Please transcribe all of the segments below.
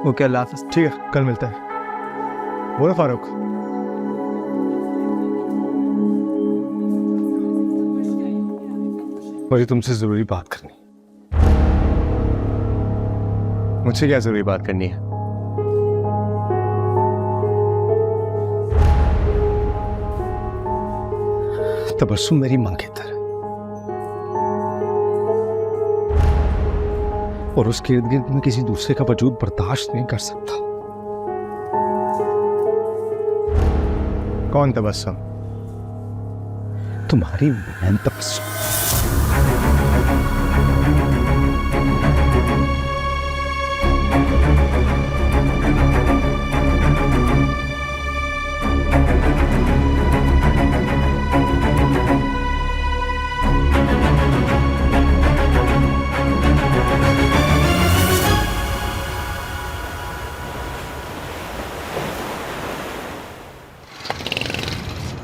Okay, अल्लाह हाफ़िज़। ठीक है, कल मिलता है। बोलो फारूक। मुझे तुमसे जरूरी बात करनी। मुझसे क्या जरूरी बात करनी है? तबस्सुम मेरी मंगेतर और उसके इर्द गिर्द में किसी दूसरे का वजूद बर्दाश्त नहीं कर सकता। कौन तबस्सुम? तुम्हारी बहन तबस्सुम।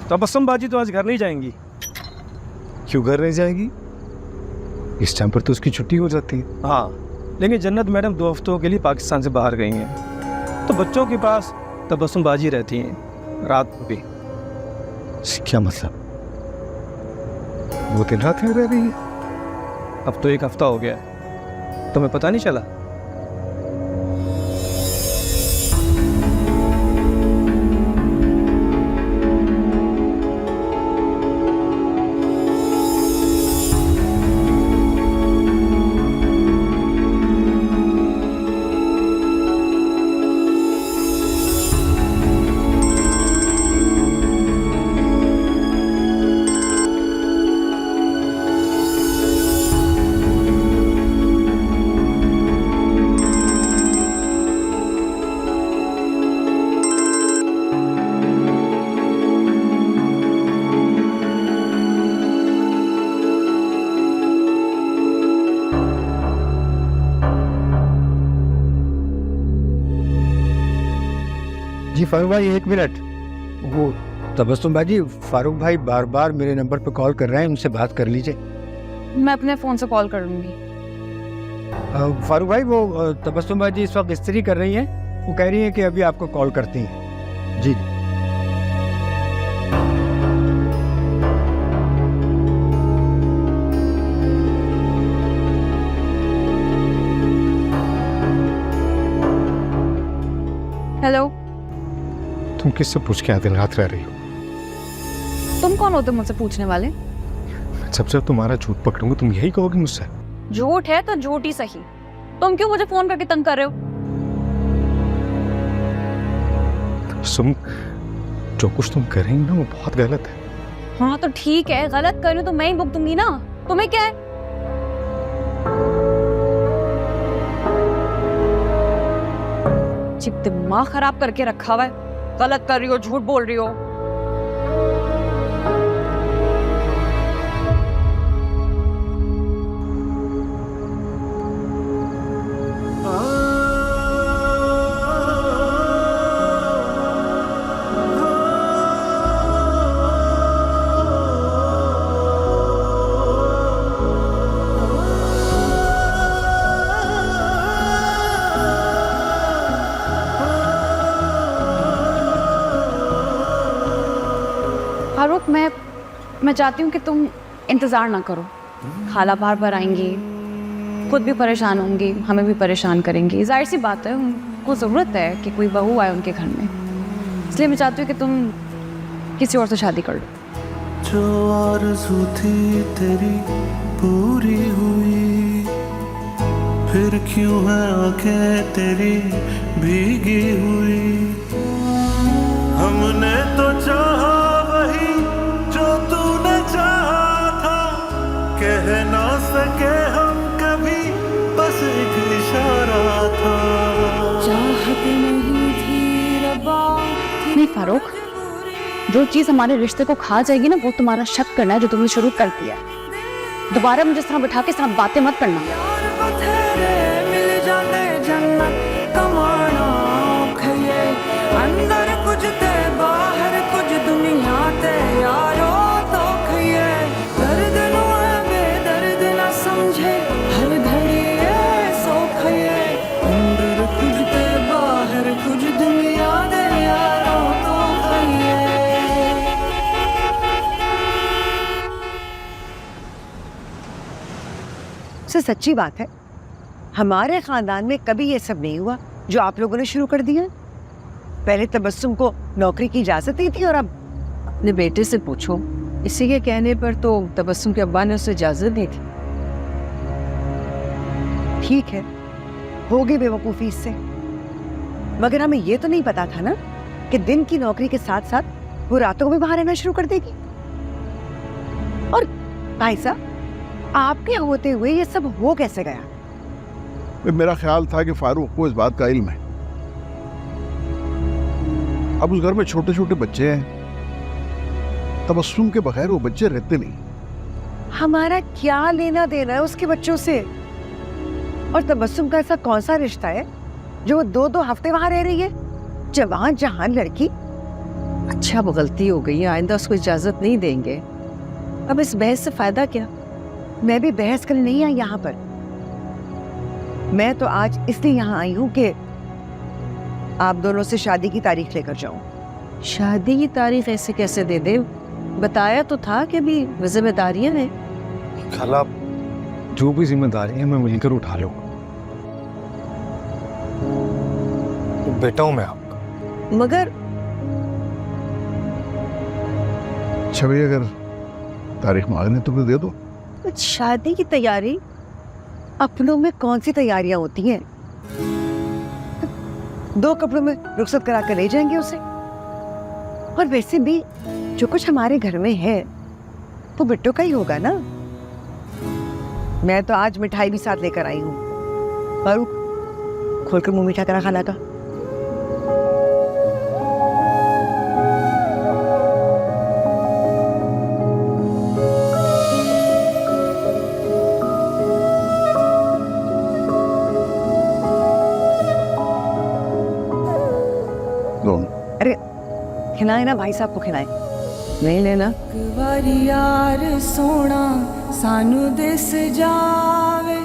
तबस्सुम बाजी तो आज घर नहीं जाएंगी। क्यों घर नहीं जाएगी? इस टाइम पर तो उसकी छुट्टी हो जाती है। हाँ, लेकिन जन्नत मैडम 2 हफ्तों के लिए पाकिस्तान से बाहर गई हैं, तो बच्चों के पास तबस्सुम बाजी रहती हैं रात को भी। क्या मतलब? वो दिन रात यहाँ रह रही है? अब तो 1 हफ्ता हो गया, तुम्हें पता नहीं चला? जी फारूक भाई 1 मिनट। वो तबस्सुम बाजी, फारूक भाई बार बार मेरे नंबर पे कॉल कर रहे हैं, उनसे बात कर लीजिए। मैं अपने फ़ोन से कॉल कर लूँगी। फारूक भाई वो तबस्सुम बाजी इस वक्त इस्त्री कर रही हैं, वो कह रही हैं कि अभी आपको कॉल करती हैं। जी जी। हेलो, तुम किससे पूछ के दिन रात रह रही हो? तुम कौन होते मुझसे पूछने वाले? जब तुम्हारा झूठ पकड़ूंगा तुम यही कहोगे मुझसे? झूठ है तो झूठ ही सही। तुम क्यों मुझे फोन करके तंग कर रहे हो? सुन, जो कुछ तुम कर रही हो ना वो बहुत गलत है। हाँ तो ठीक है, गलत कर रही हो तो मैं ही भुगतूंगी ना, तुम्हें क्या है? जिब दिमाग खराब करके रखा हुआ है, गलत कर रही हो, झूठ बोल रही हो। फारूक, मैं चाहती हूँ कि तुम इंतज़ार ना करो। खाला बार बार आएंगी, खुद भी परेशान होंगी, हमें भी परेशान करेंगी। जाहिर सी बात है, उनको ज़रूरत है कि कोई बहू आए उनके घर में। इसलिए मैं चाहती हूँ कि तुम किसी और से शादी कर लो। जो आरज़ू थी तेरी पूरी हुई, फिर क्यों है आंखें तेरी भीगी हुई। हमने तो चाहा वही जो तूने चाहा था, कह ना सके हम कभी, बस एक इशारा था। चाहत नहीं थी रबा। नहीं फारूक, जो चीज़ हमारे रिश्ते को खा जाएगी ना, वो तुम्हारा शक करना है जो तुमने शुरू कर दिया। दोबारा मुझे इस तरह बिठा के इस तरह बातें मत करना। अंदर कुछ ते बाहर कुछ दुनिया ते यारो तो खइए। दर्द नो है बेदर्द ना समझे, हर घड़ी ये सो खइए। अंदर कुछ ते सच्ची बात है, हमारे खानदान में कभी ये सब नहीं हुआ जो आप लोगों ने शुरू कर दिया। पहले तबस्सुम को नौकरी की इजाजत नहीं थी और अब अपने बेटे से पूछो, इसी के कहने पर तो तबस्सुम के अब्बा ने उसे इजाजत दी थी। ठीक है, हो गई बेवकूफ़ी इससे, मगर हमें ये तो नहीं पता था ना कि दिन की नौकरी के साथ साथ वो रातों को भी बाहर रहना शुरू कर देगी। और भाई साहब, आपके होते हुए ये सब हो कैसे गया? मेरा ख्याल था कि फारूक को इस बात का इल्म है। अब उस घर में छोटे छोटे बच्चे हैं, तबस्सुम के बगैर वो बच्चे रहते नहीं। हमारा क्या लेना देना है उसके बच्चों से? और तबस्सुम का ऐसा कौन सा रिश्ता है जो वो 2-2 हफ्ते वहां रह रही है? जवान जहान लड़की। अच्छा, वो गलती हो गई है, आइंदा उसको इजाजत नहीं देंगे। अब इस बहस से फायदा क्या? मैं भी बहस करने नहीं आई यहाँ पर। मैं तो आज इसलिए यहाँ आई हूँ कि आप दोनों से शादी की तारीख लेकर जाऊं। शादी की तारीख ऐसे कैसे दे दे? बताया तो था कि भी जिम्मेदारियां हैं। खाला, जो भी जिम्मेदारी है मैं मिलकर उठा लूंगा। बेटा हूं मैं आपका। मगर अच्छा भैया, अगर तारीख मांगने तो फिर दे दो। शादी की तैयारी अपनों में कौन सी तैयारियां होती हैं? 2 कपड़ों में रुखसत करा कर ले जाएंगे उसे। और वैसे भी जो कुछ हमारे घर में है वो बिट्टू का ही होगा ना। मैं तो आज मिठाई भी साथ लेकर आई हूँ। फारूक, खोलकर मुंह मीठा करा खाना का। अरे खिलाए ना, भाई साहब को खिलाए। नहीं लेना। यार सोना सानू दिस जावे,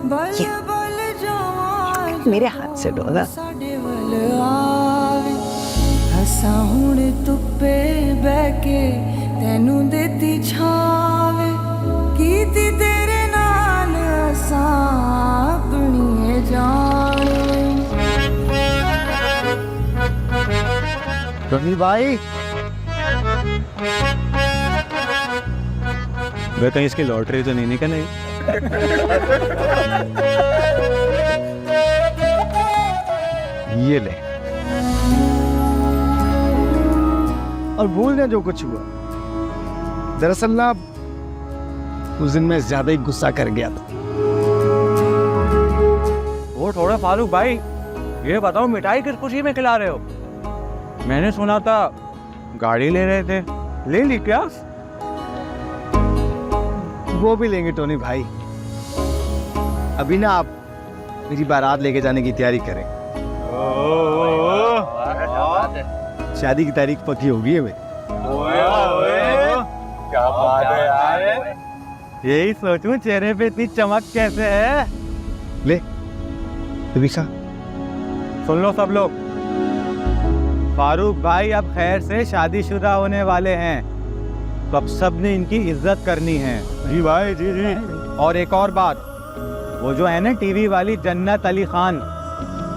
बल बल जवान मेरे हाथ से डोला। साडे वल आवे, हसा हुण तुप्पे बैके तेनू देती छावे, कीती तेरे नाल असां अपनी जान। रवि भाई, वे कहीं इसकी लॉटरी तो नहीं निकल आई? ये ले, और भूल जा जो कुछ हुआ। दरअसल ना उस दिन मैं ज्यादा ही गुस्सा कर गया था। वो थोड़ा फारूक भाई, ये बताओ मिठाई किस खुशी में खिला रहे हो? मैंने सुना था गाड़ी ले रहे थे, ले ली क्या? वो भी लेंगे टोनी भाई। अभी ना आप मेरी बारात लेके जाने की तैयारी करें। शादी की तारीख पक्की होगी है मेरी। क्या बात है यार, यही सोचूं चेहरे पे इतनी चमक कैसे है। ले खा। सुन लो सब लोग, फारूक भाई अब खैर से शादीशुदा होने वाले हैं, तो अब सब ने इनकी इज्जत करनी है। जी भाई, जी जी। और एक और बात, वो जो है ना टीवी वाली जन्नत अली खान,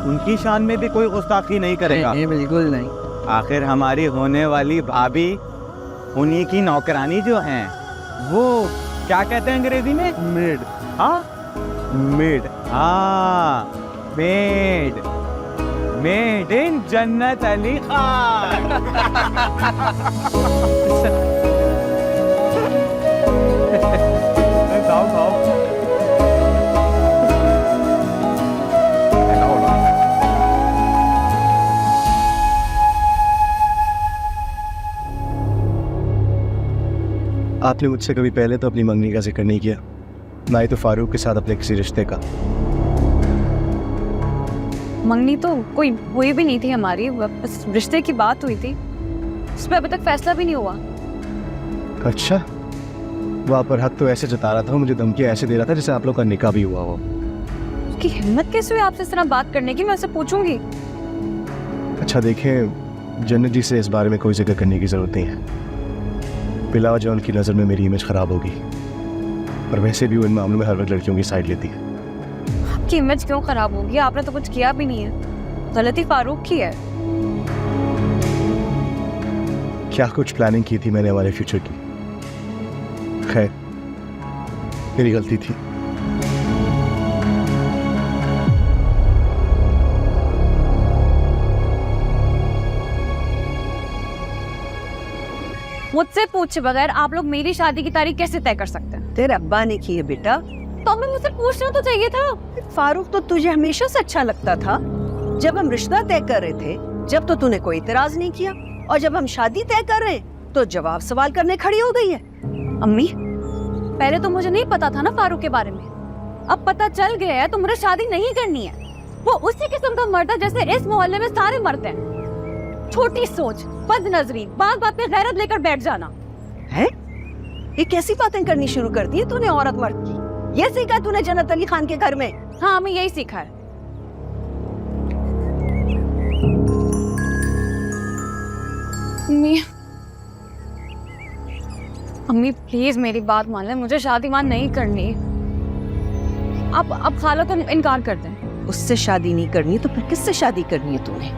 उनकी शान में भी कोई गुस्ताखी नहीं करेगा। नहीं, बिल्कुल नहीं। आखिर हमारी होने वाली भाभी, उन्हीं की नौकरानी जो हैं, वो क्या कहते हैं अंग्रेजी में? मेड। हाँ, मेड। हाँ, मेड। मेड इन जन्नत अली खान। खाओ खाओ। आपने मुझसे कभी पहले तो अपनी मंगनी का जिक्र नहीं किया, ना ही तो फारूक के साथ अपने किसी रिश्ते का। मंगनी तो कोई हुई भी नहीं थी हमारी, बस रिश्ते की बात हुई थी, इस पर अभी तक फैसला भी नहीं हुआ। अच्छा, वहाँ पर हक तो ऐसे जता रहा था, मुझे धमकी ऐसे दे रहा था जैसे आप लोग का निकाह भी हुआ हो। उसकी हिम्मत कैसे हुई आपसे इस तरह बात करने की? मैं उससे पूछूंगी। अच्छा देखें, जन्नत जी से इस बारे में कोई जिक्र करने की ज़रूरत नहीं है। बिला वजह उनकी नज़र में मेरी इमेज ख़राब होगी। पर वैसे भी वो इन मामलों में हर वक्त लड़कियों की साइड लेती है। आपकी इमेज क्यों खराब होगी? आपने तो कुछ किया भी नहीं है। गलती फारूक की है। क्या कुछ प्लानिंग की थी मैंने हमारे फ्यूचर की। खैर, मेरी गलती थी। मुझसे पूछे बगैर आप लोग मेरी शादी की तारीख कैसे तय कर सकते हैं? तेरे अब्बा ने की है बेटा। तो हमें मुझसे पूछना तो चाहिए था। फारूक तो तुझे हमेशा से अच्छा लगता था। जब हम रिश्ता तय कर रहे थे, जब तो तूने कोई इतराज नहीं किया, और जब हम शादी तय कर रहे हैं तो जवाब सवाल करने खड़ी हो गई है। अम्मी, पहले तो मुझे नहीं पता था ना फारूक के बारे में। अब पता चल गया है तो मुझे शादी नहीं करनी है। वो उसी किस्म का मर्द है जैसे इस मोहल्ले में सारे मर्द हैं। छोटी सोच, बदनजरी, बात बात पे गैरत लेकर बैठ जाना। है? ये कैसी बातें करनी शुरू कर दी तूने औरत मर्द की? ये सीखा तूने जन्नत अली खान के घर में? हाँ, हमें यही सीखा है। अम्मी, अम्मी प्लीज मेरी बात मान ले, मुझे शादी मान नहीं करनी। अब खाला तुम इनकार कर दें। उससे शादी नहीं करनी तो फिर किससे शादी करनी है तूने?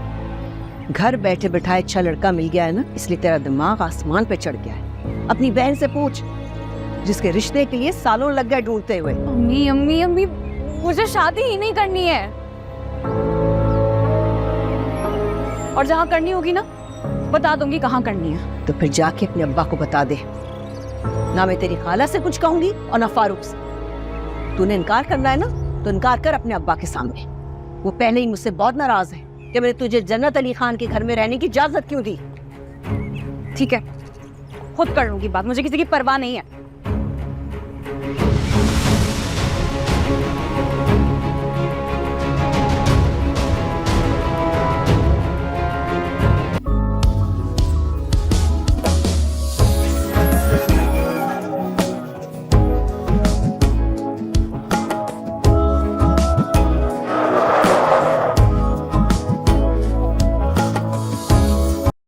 घर बैठे बैठाए अच्छा लड़का मिल गया है ना, इसलिए तेरा दिमाग आसमान पे चढ़ गया है। अपनी बहन से पूछ, जिसके रिश्ते के लिए सालों लग गए ढूंढते हुए। अम्मी अम्मी अम्मी, मुझे शादी ही नहीं करनी है। और जहाँ करनी होगी ना, बता दूंगी कहाँ करनी है। तो फिर जाके अपने अब्बा को बता दे। ना मैं तेरी खाला से कुछ कहूंगी और ना फारूक से। तूने इनकार करना है ना, तो इनकार कर अपने अब्बा के सामने। वो पहले ही मुझसे बहुत नाराज है कि मैंने तुझे जन्नत अली खान के घर में रहने की इजाजत क्यों दी। ठीक है, खुद कर लूंगी बात, मुझे किसी की परवाह नहीं है।